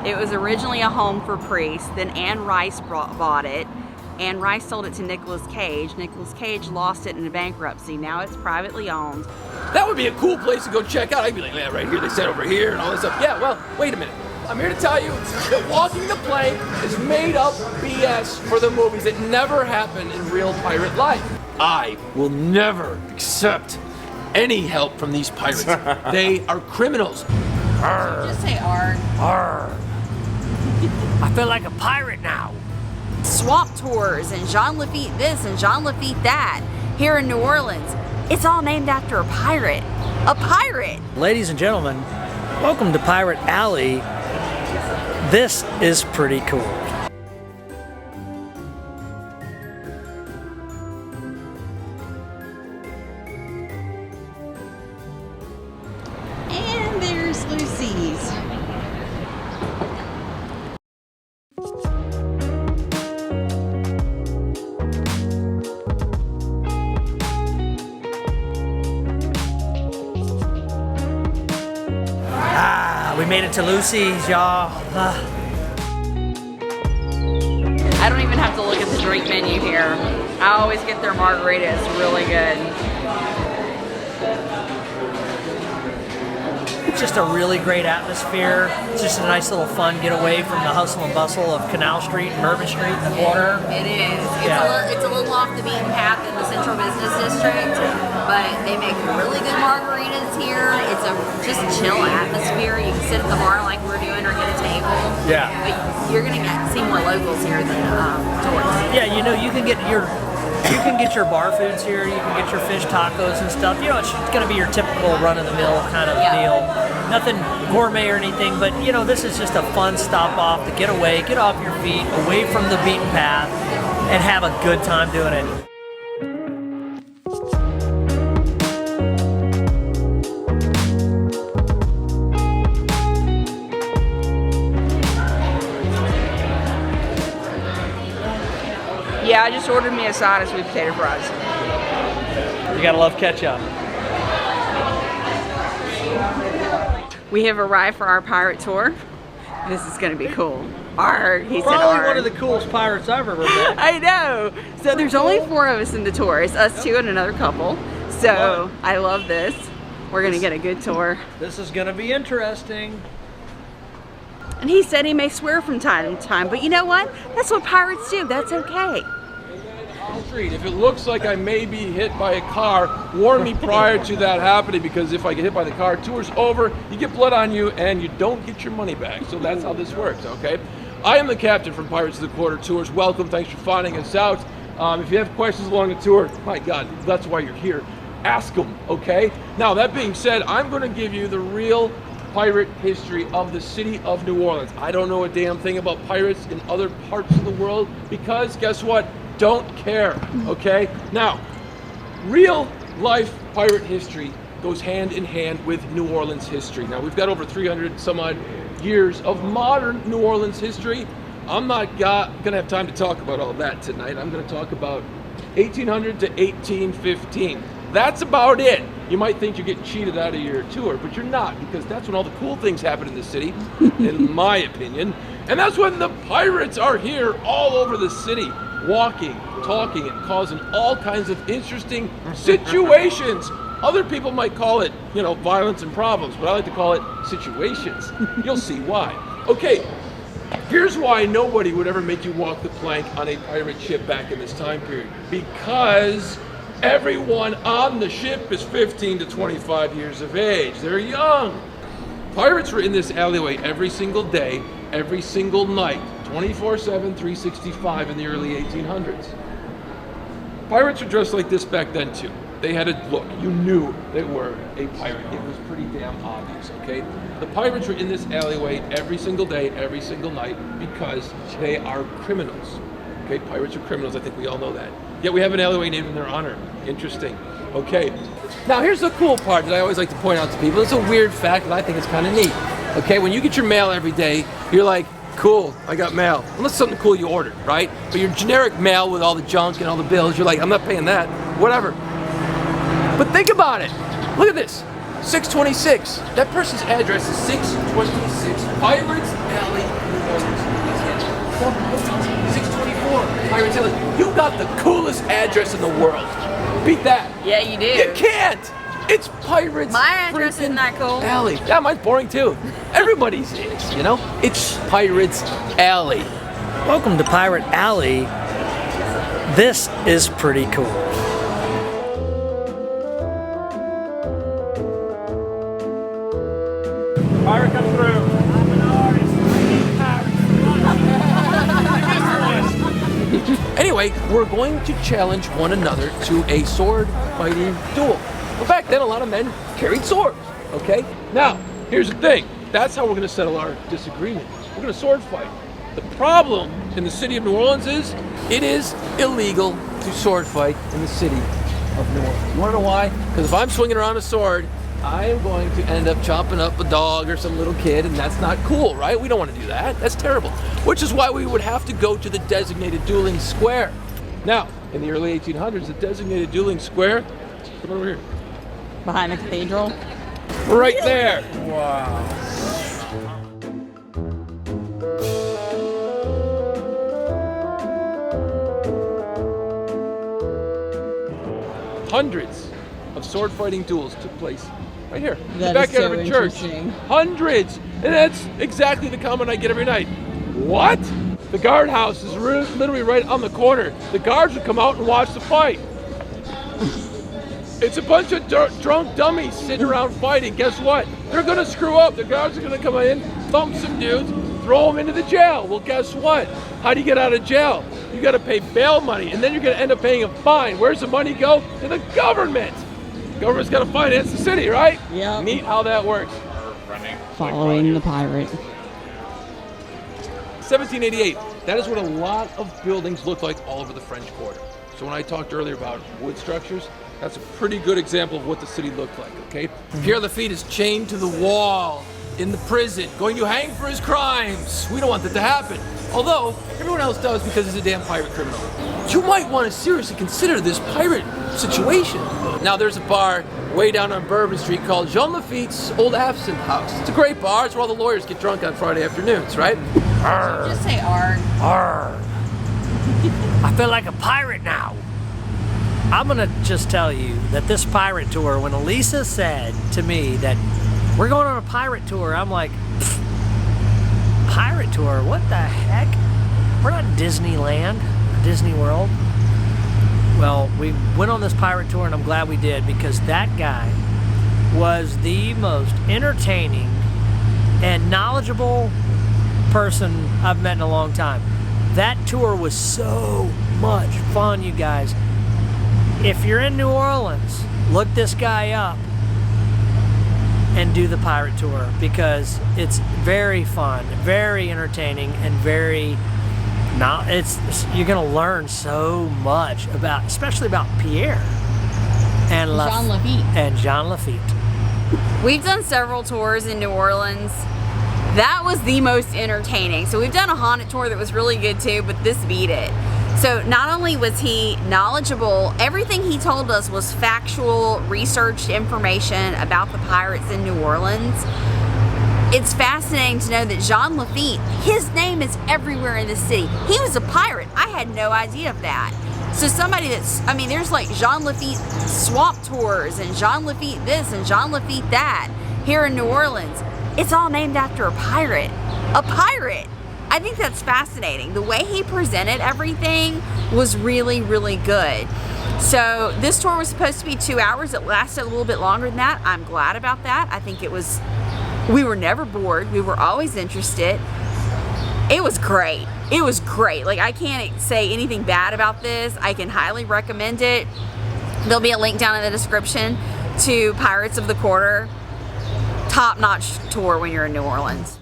It was originally a home for priests. Then Anne Rice bought it. Anne Rice sold it to Nicolas Cage. Nicolas Cage lost it in a bankruptcy. Now it's privately owned. That would be a cool place to go check out. I'd be like, yeah, right here, they said over here and all this stuff. Yeah, well, wait a minute. I'm here to tell you that walking the plank is made up BS for the movies. It never happened in real pirate life. I will never accept any help from these pirates. They are criminals. Arr. Just say arg. Arr. I feel like a pirate now. Swamp tours and Jean Lafitte this and Jean Lafitte that here in New Orleans. It's all named after a pirate. A pirate! Ladies and gentlemen, welcome to Pirate Alley. This is pretty cool. And there's Lucy's. We made it to Lucy's, y'all. I don't even have to look at the drink menu here. I always get their margarita. It's really good. It's just a really great atmosphere. It's just a nice little fun getaway from the hustle and bustle of Canal Street and Bourbon Street and the water. It is. Yeah. It's a little off the beaten path in the Central Business District, but they make really good margaritas here. It's a just chill atmosphere. You can sit at the bar like we're doing or get a table. Yeah. But you're gonna see more locals here than tourists. Yeah, you know, you can get your bar foods here. You can get your fish tacos and stuff. You know, it's going to be your typical run-of-the-mill kind of meal. Nothing gourmet or anything, but you know, this is just a fun stop off to get away, get off your feet, away from the beaten path, and have a good time doing it. Yeah, I just ordered me a side of sweet potato fries. You gotta love ketchup. We have arrived for our pirate tour. This is gonna be cool. Arg, he said Probably arg. one of the coolest pirates I've ever met. I know. So there's only 4 of us in the tour. It's us 2 and another couple. So I love this. We're gonna get a good tour. This is gonna be interesting. And he said he may swear from time to time, but you know what? That's what pirates do. That's okay. Street. If it looks like I may be hit by a car, warn me prior to that happening, because if I get hit by the car, tour's over, you get blood on you, and you don't get your money back. So that's how this works, okay? I am the captain from Pirates of the Quarter Tours. Welcome, thanks for finding us out. If you have questions along the tour, my God, that's why you're here. Ask them, okay? Now, that being said, I'm gonna give you the real pirate history of the city of New Orleans. I don't know a damn thing about pirates in other parts of the world, because guess what? Don't care, okay? Now, real life pirate history goes hand in hand with New Orleans history. Now, we've got over 300 some odd years of modern New Orleans history. I'm not gonna have time to talk about all that tonight. I'm gonna talk about 1800 to 1815. That's about it. You might think you're getting cheated out of your tour, but you're not, because that's when all the cool things happen in the city, in my opinion. And that's when the pirates are here all over the city, walking, talking, and causing all kinds of interesting situations. Other people might call it, you know, violence and problems, but I like to call it situations. You'll see why. Okay, here's why nobody would ever make you walk the plank on a pirate ship back in this time period. Because everyone on the ship is 15 to 25 years of age. They're young. Pirates were in this alleyway every single day, every single night, 24/7, 365 in the early 1800s. Pirates were dressed like this back then too. They had a look. You knew they were a pirate. It was pretty damn obvious, okay? The pirates were in this alleyway every single day, every single night, because they are criminals. Okay, pirates are criminals. I think we all know that. Yet we have an alleyway named in their honor. Interesting. Okay. Now here's the cool part that I always like to point out to people. It's a weird fact, but I think it's kind of neat. Okay, when you get your mail every day, you're like, cool, I got mail. Unless something cool you ordered, right? But your generic mail with all the junk and all the bills, you're like, I'm not paying that, whatever. But think about it. Look at this, 626. That person's address is 626 Pirates Alley got the coolest address in the world. Beat that. Yeah, you do. You can't. It's Pirates. My address isn't that cool. Alley. Yeah, mine's boring too. Everybody's is, you know? It's Pirates Alley. Welcome to Pirate Alley. This is pretty cool. Pirate, come through. Anyway, we're going to challenge one another to a sword fighting duel. Well, back then, a lot of men carried swords, okay? Now, here's the thing. That's how we're going to settle our disagreement. We're going to sword fight. The problem in the city of New Orleans is it is illegal to sword fight in the city of New Orleans. You want to know why? Because if I'm swinging around a sword, I am going to end up chopping up a dog or some little kid, and that's not cool, right? We don't want to do that. That's terrible. Which is why we would have to go to the designated dueling square. Now, in the early 1800s, the designated dueling square, come over here. Behind the cathedral? Right there. Wow. Hundreds of sword fighting duels took place right here, in the That is backyard so of a church. interesting. Hundreds, and that's exactly the comment I get every night. What? The guardhouse is literally right on the corner. The guards would come out and watch the fight. It's a bunch of drunk dummies sitting around fighting. Guess what? They're gonna screw up. The guards are gonna come in, thump some dudes, throw them into the jail. Well, guess what? How do you get out of jail? You gotta pay bail money, and then you're gonna end up paying a fine. Where's the money go? To the government. Government's gotta finance the city, right? Yep. Neat how that works. Following the pirate. 1788, that is what a lot of buildings look like all over the French Quarter. So when I talked earlier about wood structures, that's a pretty good example of what the city looked like, okay? Pierre Lafitte is chained to the wall in the prison, going to hang for his crimes. We don't want that to happen. Although, everyone else does because he's a damn pirate criminal. But you might want to seriously consider this pirate situation. Now there's a bar way down on Bourbon Street called Jean Lafitte's Old Absinthe House. It's a great bar. It's where all the lawyers get drunk on Friday afternoons, right? Arr. Just say arg. Arr. I feel like a pirate now. I'm gonna just tell you that this pirate tour, when Elisa said to me that we're going on a pirate tour, I'm like, pirate tour? What the heck? We're not Disneyland or Disney World. Well, we went on this pirate tour, and I'm glad we did, because that guy was the most entertaining and knowledgeable person I've met in a long time. That tour was so much fun, you guys. If you're in New Orleans, look this guy up and do the pirate tour, because it's very fun, very entertaining, and very you're gonna learn so much about, especially about Pierre and Jean Lafitte. We've done several tours in New Orleans. That was the most entertaining. So we've done a haunted tour that was really good too, but this beat it. So not only was he knowledgeable, everything he told us was factual, researched information about the pirates in New Orleans. It's fascinating to know that Jean Lafitte, his name is everywhere in the city. He was a pirate. I had no idea of that. So somebody there's like Jean Lafitte swamp tours and Jean Lafitte this and Jean Lafitte that here in New Orleans. It's all named after a pirate. A pirate! I think that's fascinating. The way he presented everything was really, really good. So this tour was supposed to be 2 hours. It lasted a little bit longer than that. I'm glad about that. I think we were never bored. We were always interested. It was great. It was great. Like, I can't say anything bad about this. I can highly recommend it. There'll be a link down in the description to Pirates of the Quarter. Top-notch tour when you're in New Orleans.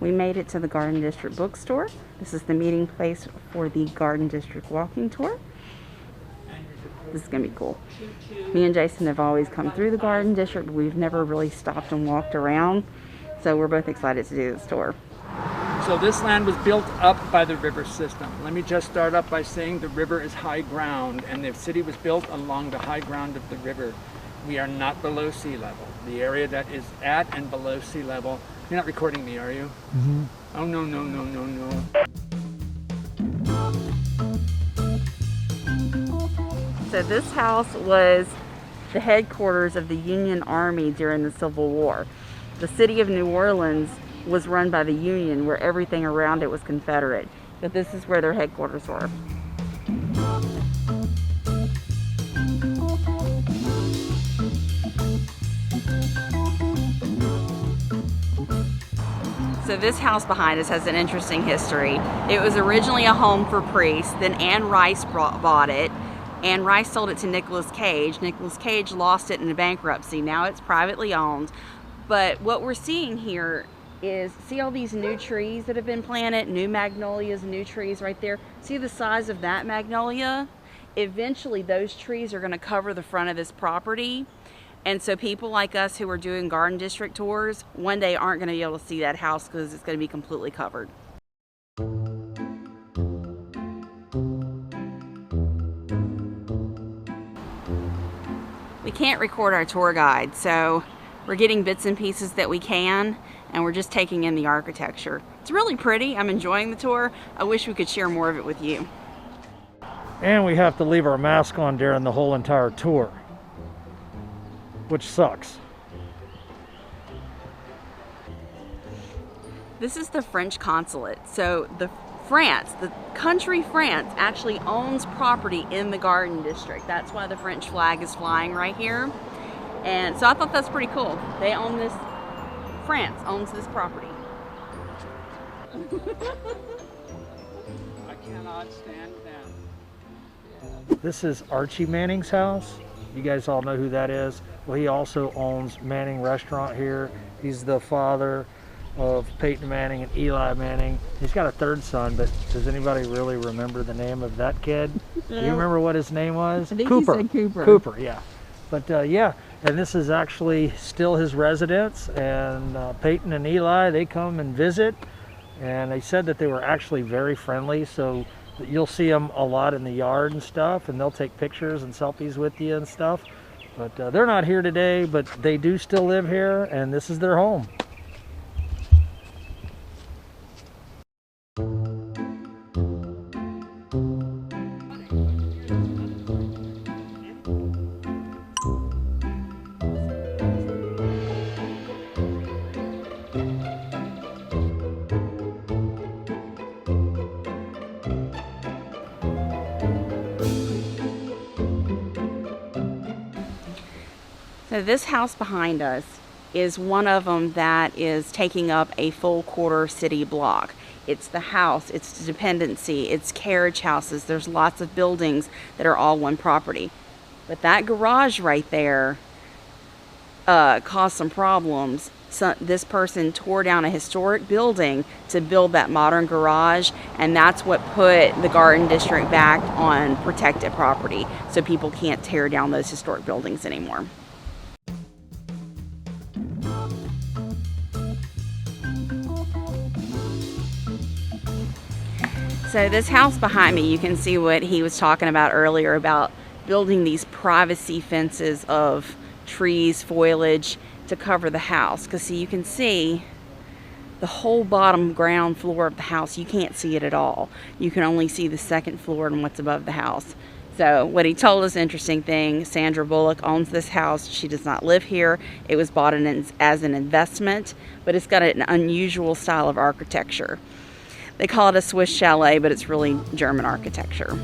We made it to the Garden District bookstore. This is the meeting place for the Garden District walking tour. This is gonna be cool. Me and Jason have always come through the Garden District, but we've never really stopped and walked around. So we're both excited to do this tour. So this land was built up by the river system. Let me just start up by saying the river is high ground, and the city was built along the high ground of the river. We are not below sea level. The area that is at and below sea level. You're not recording me, are you? Mm-hmm. Oh, no, no, no, no, no. So this house was the headquarters of the Union Army during the Civil War. The city of New Orleans was run by the Union, where everything around it was Confederate. But this is where their headquarters were. So this house behind us has an interesting history. It was originally a home for priests, then Anne Rice bought it. Anne Rice sold it to Nicholas Cage. Nicholas Cage lost it in bankruptcy. Now it's privately owned. But what we're seeing here is, see all these new trees that have been planted, new magnolias, new trees right there. See the size of that magnolia? Eventually those trees are going to cover the front of this property. And so people like us who are doing Garden District tours one day aren't going to be able to see that house because it's going to be completely covered. We can't record our tour guide, so we're getting bits and pieces that we can, and we're just taking in the architecture. It's really pretty. I'm enjoying the tour. I wish we could share more of it with you. And we have to leave our mask on during the whole entire tour, which sucks. This is the French consulate. So the country France actually owns property in the Garden District. That's why the French flag is flying right here. And so I thought that's pretty cool. They own this, France owns this property. I cannot stand them. This is Archie Manning's house. You guys all know who that is. Well, he also owns Manning Restaurant here. He's the father of Peyton Manning and Eli Manning. He's got a third son, but does anybody really remember the name of that kid? Do you remember what his name was? I think Cooper. he said Cooper. Cooper, yeah. But yeah, and this is actually still his residence, and Peyton and Eli, they come and visit, and they said that they were actually very friendly, so you'll see them a lot in the yard and stuff, and they'll take pictures and selfies with you and stuff. But they're not here today, but they do still live here, and this is their home. So this house behind us is one of them that is taking up a full quarter city block. It's the house, it's the dependency, it's carriage houses. There's lots of buildings that are all one property. But that garage right there caused some problems. So this person tore down a historic building to build that modern garage, and that's what put the Garden District back on protected property. So people can't tear down those historic buildings anymore. So this house behind me, you can see what he was talking about earlier about building these privacy fences of trees, foliage to cover the house. Because see, you can see the whole bottom ground floor of the house. You can't see it at all. You can only see the second floor and what's above the house. So what he told us, interesting thing, Sandra Bullock owns this house. She does not live here. It was bought as an investment, but it's got an unusual style of architecture. They call it a Swiss chalet, but it's really German architecture.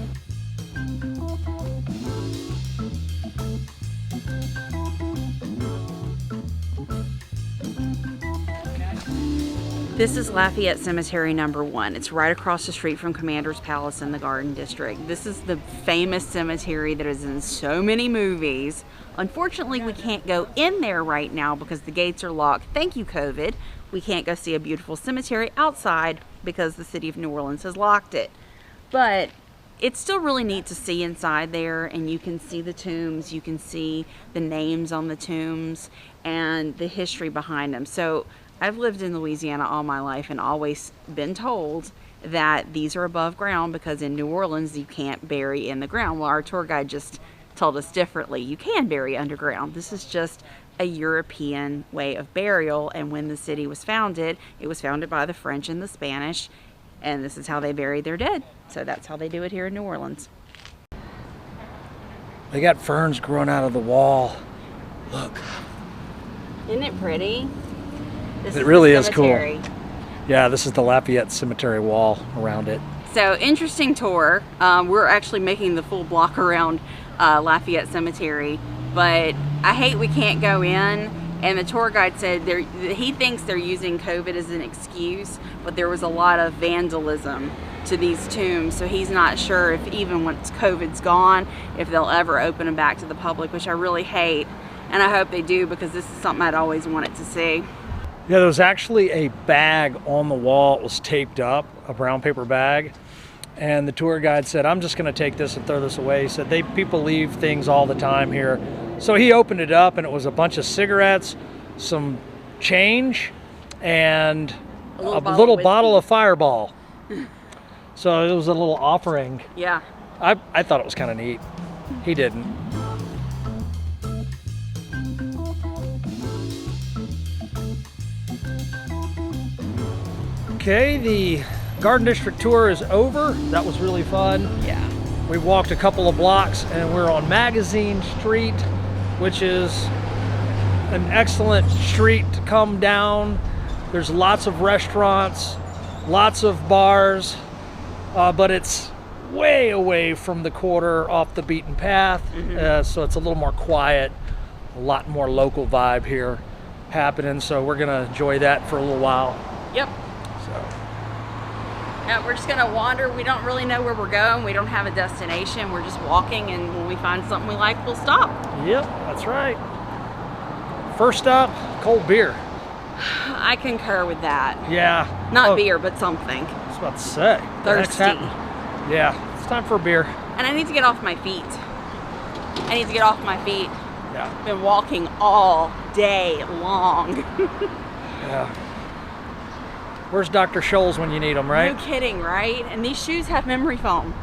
This is Lafayette Cemetery number 1. It's right across the street from Commander's Palace in the Garden District. This is the famous cemetery that is in so many movies. Unfortunately, we can't go in there right now because the gates are locked. Thank you, COVID. We can't go see a beautiful cemetery outside because the city of New Orleans has locked it. But it's still really neat to see inside there, and you can see the tombs, you can see the names on the tombs and the history behind them. So I've lived in Louisiana all my life and always been told that these are above ground because in New Orleans you can't bury in the ground. Well, our tour guide just told us differently. You can bury underground. This is just a European way of burial, and when the city was founded, it was founded by the French and the Spanish, and this is how they bury their dead. So that's how they do it here in New Orleans. They got ferns growing out of the wall. Look. Isn't it pretty? It really is cool. Yeah, this is the Lafayette Cemetery wall around it. So interesting tour. We're actually making the full block around Lafayette Cemetery, but I hate we can't go in. And the tour guide said he thinks they're using COVID as an excuse, but there was a lot of vandalism to these tombs, so he's not sure if even once COVID's gone, if they'll ever open them back to the public, which I really hate, and I hope they do because this is something I'd always wanted to see. Yeah, there was actually a bag on the wall. It was taped up, a brown paper bag, and the tour guide said, I'm just going to take this and throw this away. He said, people leave things all the time here. So he opened it up, and it was a bunch of cigarettes, some change, and a little bottle of Fireball. So it was a little offering. Yeah. I thought it was kind of neat. He didn't. Okay, the Garden District tour is over. That was really fun. Yeah. We walked a couple of blocks and we're on Magazine Street, which is an excellent street to come down. There's lots of restaurants, lots of bars, but it's way away from the quarter, off the beaten path. So it's a little more quiet, a lot more local vibe here happening. So we're gonna enjoy that for a little while. Yep. Yeah, we're just gonna wander. We don't really know where we're going. We don't have a destination. We're just walking, and when we find something we like, we'll stop. Yep, that's right. First stop, cold beer. I concur with that. Yeah. Not beer, but something. I was about to say. Thirsty. Yeah, it's time for a beer. And I need to get off my feet. Yeah. I've been walking all day long. Yeah. Where's Dr. Scholl's when you need them, right? No kidding, right? And these shoes have memory foam.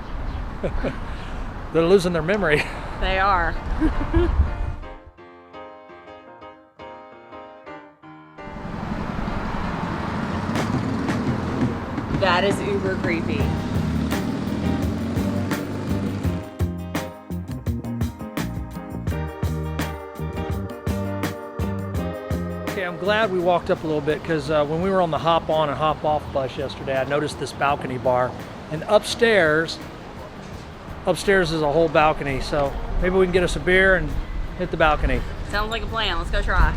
They're losing their memory. They are. That is uber creepy. Okay, I'm glad we walked up a little bit because when we were on the hop on and hop off bus yesterday, I noticed this balcony bar. And upstairs is a whole balcony. So maybe we can get us a beer and hit the balcony. Sounds like a plan. Let's go try.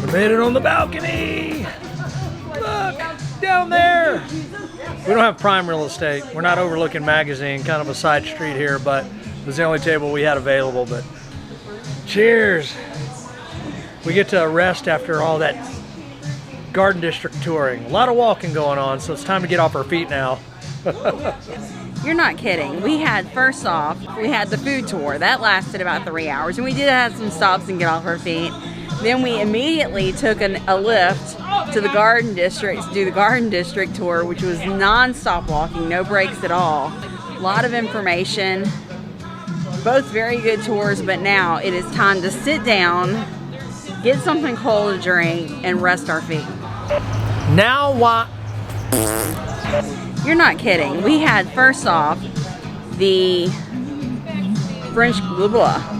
We made it on the balcony. Look, down there. We don't have prime real estate. We're not overlooking Magazine, kind of a side street here, but it was the only table we had available. But cheers. We get to rest after all that Garden District touring. A lot of walking going on, so it's time to get off our feet now. You're not kidding. We had, first off, we had the food tour. That lasted about 3 hours, and we did have some stops and get off our feet. Then we immediately took a lift to the Garden District to do the Garden District tour, which was non-stop walking, no breaks at all. A lot of information, both very good tours, but now it is time to sit down, get something cold to drink, and rest our feet. Now what? You're not kidding. We had, first off, the French blah blah.